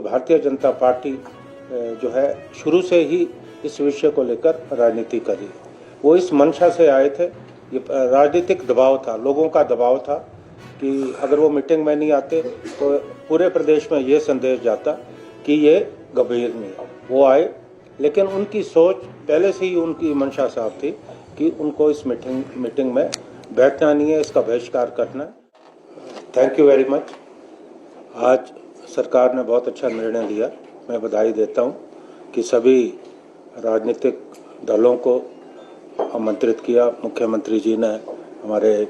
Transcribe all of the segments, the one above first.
Bharatiya Janata party जो है शुरू से ही इस विषय को लेकर राजनीति करी। वो इस मंशा से आए थे, ये राजनीतिक दबाव था, लोगों का दबाव था कि अगर वो मीटिंग में नहीं आते तो पूरे प्रदेश में ये संदेश जाता कि ये गंभीर नहीं है। वो आए, लेकिन उनकी सोच पहले से ही, उनकी मंशा साफ थी कि उनको इस मीटिंग में बैठना नहीं है, इसका बहिष्कार करना है। Thank you very much. आज सरकार ने बहुत अच्छा निर्णय लिया, मैं बधाई देता हूं कि सभी राजनीतिक दलों को आमंत्रित किया। मुख्यमंत्री जी ने, हमारे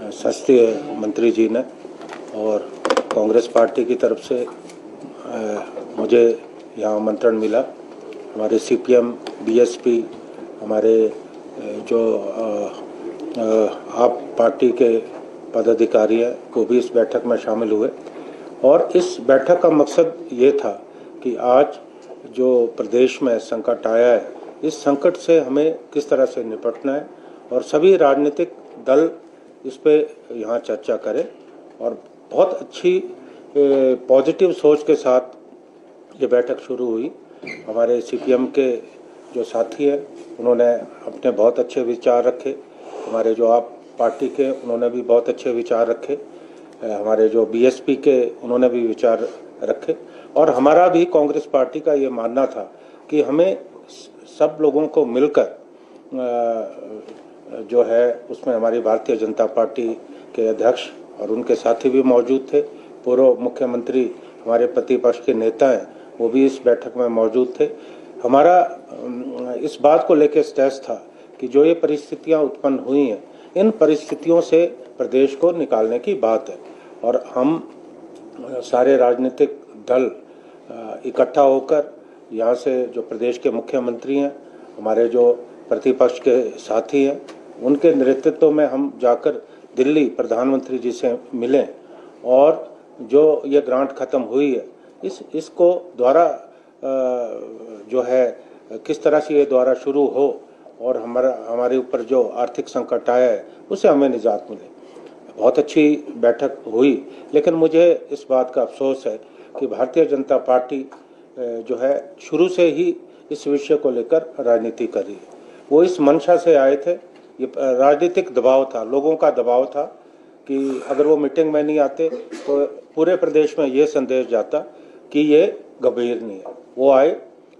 संसदीय मंत्री जी ने, और कांग्रेस पार्टी की तरफ से मुझे यहाँ आमंत्रण मिला। हमारे सीपीएम, बीएसपी, हमारे जो आप पार्टी के पदाधिकारी हैं वो भी इस बैठक में शामिल हुए। और इस बैठक का मकसद ये था कि आज जो प्रदेश में संकट आया है, इस संकट से हमें किस तरह से निपटना है, और सभी राजनीतिक दल इस पे यहाँ चर्चा करें। और बहुत अच्छी पॉजिटिव सोच के साथ ये बैठक शुरू हुई। हमारे सीपीएम के जो साथी हैं उन्होंने अपने बहुत अच्छे विचार रखे, हमारे जो आप पार्टी के उन्होंने भी बहुत अच्छे विचार रखे, हमारे जो बीएसपी के उन्होंने भी विचार रखे, और हमारा भी कांग्रेस पार्टी का ये मानना था कि हमें सब लोगों को मिलकर जो है उसमें हमारी भारतीय जनता पार्टी के अध्यक्ष और उनके साथी भी मौजूद थे, पूर्व मुख्यमंत्री हमारे प्रतिपक्ष के नेता हैं वो भी इस बैठक में मौजूद थे। हमारा इस बात को लेकर स्ट्रेस था कि जो ये परिस्थितियां उत्पन्न हुई हैं, इन परिस्थितियों से प्रदेश को निकालने की बात है, और हम सारे राजनीतिक दल इकट्ठा होकर यहाँ से जो प्रदेश के मुख्यमंत्री हैं, हमारे जो प्रतिपक्ष के साथी हैं, उनके नेतृत्व में हम जाकर दिल्ली प्रधानमंत्री जी से मिलें, और जो ये ग्रांट खत्म हुई है इसको द्वारा जो है किस तरह से ये द्वारा शुरू हो, और हमारे ऊपर जो आर्थिक संकट आया है उससे हमें निजात मिले। बहुत अच्छी बैठक हुई, लेकिन मुझे इस बात का अफसोस है कि भारतीय जनता पार्टी जो है शुरू से ही इस विषय को लेकर राजनीति कर रही है। वो इस मंशा से आए थे, ये राजनीतिक दबाव था, लोगों का दबाव था कि अगर वो मीटिंग में नहीं आते तो पूरे प्रदेश में ये संदेश जाता कि ये गंभीर नहीं है। वो आए,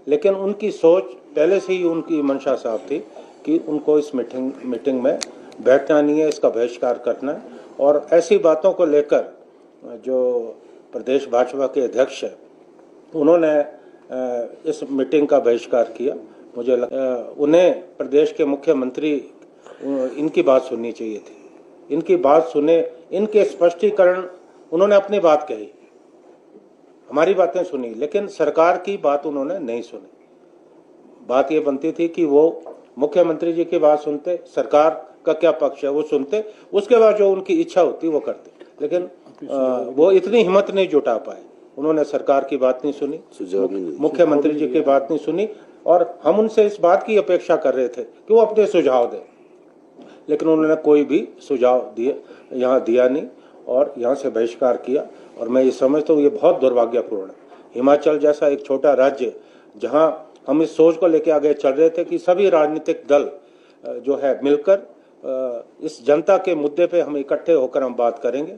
लेकिन उनकी सोच पहले से ही, उनकी मंशा साफ थी कि उनको इस मीटिंग में बैठना नहीं है, इसका बहिष्कार करना है। और ऐसी बातों को लेकर जो प्रदेश भाजपा के अध्यक्ष हैं उन्होंने इस मीटिंग का बहिष्कार किया। मुझे उन्हें प्रदेश के मुख्यमंत्री इनकी बात सुननी चाहिए थी, इनकी बात सुने, इनके स्पष्टीकरण, उन्होंने अपनी बात कही, हमारी बातें सुनी, लेकिन सरकार की बात उन्होंने नहीं सुनी। बात ये बनती थी कि वो मुख्यमंत्री जी की बात सुनते, सरकार का क्या पक्ष है वो सुनते, उसके बाद जो उनकी इच्छा होती वो करते, लेकिन वो इतनी हिम्मत नहीं जुटा पाए। उन्होंने सरकार की बात नहीं सुनी, मुख्यमंत्री जी की बात नहीं सुनी, और हम उनसे इस बात की अपेक्षा कर रहे थे कि वो अपने सुझाव दें, लेकिन उन्होंने कोई भी सुझाव यहाँ दिया नहीं, और यहाँ से बहिष्कार किया। और मैं ये समझता हूँ ये बहुत दुर्भाग्यपूर्ण है। हिमाचल जैसा एक छोटा राज्य, जहाँ हम इस सोच को लेकर आगे चल रहे थे कि सभी राजनीतिक दल जो है मिलकर इस जनता के मुद्दे पे हम इकट्ठे होकर हम बात करेंगे,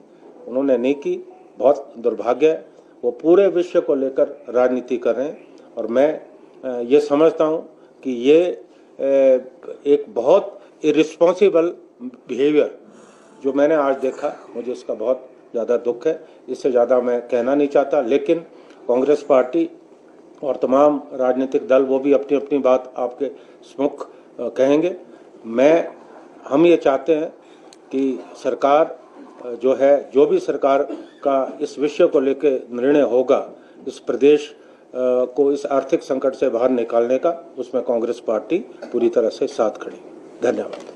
उन्होंने नहीं की। बहुत दुर्भाग्य है, वो पूरे विषय को लेकर राजनीति कर रहे हैं, और मैं ये समझता हूँ कि ये एक बहुत इर्रिस्पॉन्सिबल बिहेवियर जो मैंने आज देखा, मुझे इसका बहुत ज़्यादा दुख है। इससे ज़्यादा मैं कहना नहीं चाहता, लेकिन कांग्रेस पार्टी और तमाम राजनीतिक दल वो भी अपनी अपनी बात आपके सम्मुख कहेंगे। हम ये चाहते हैं कि सरकार जो है, जो भी सरकार का इस विषय को लेकर निर्णय होगा, इस प्रदेश को इस आर्थिक संकट से बाहर निकालने का, उसमें कांग्रेस पार्टी पूरी तरह से साथ खड़ी। धन्यवाद।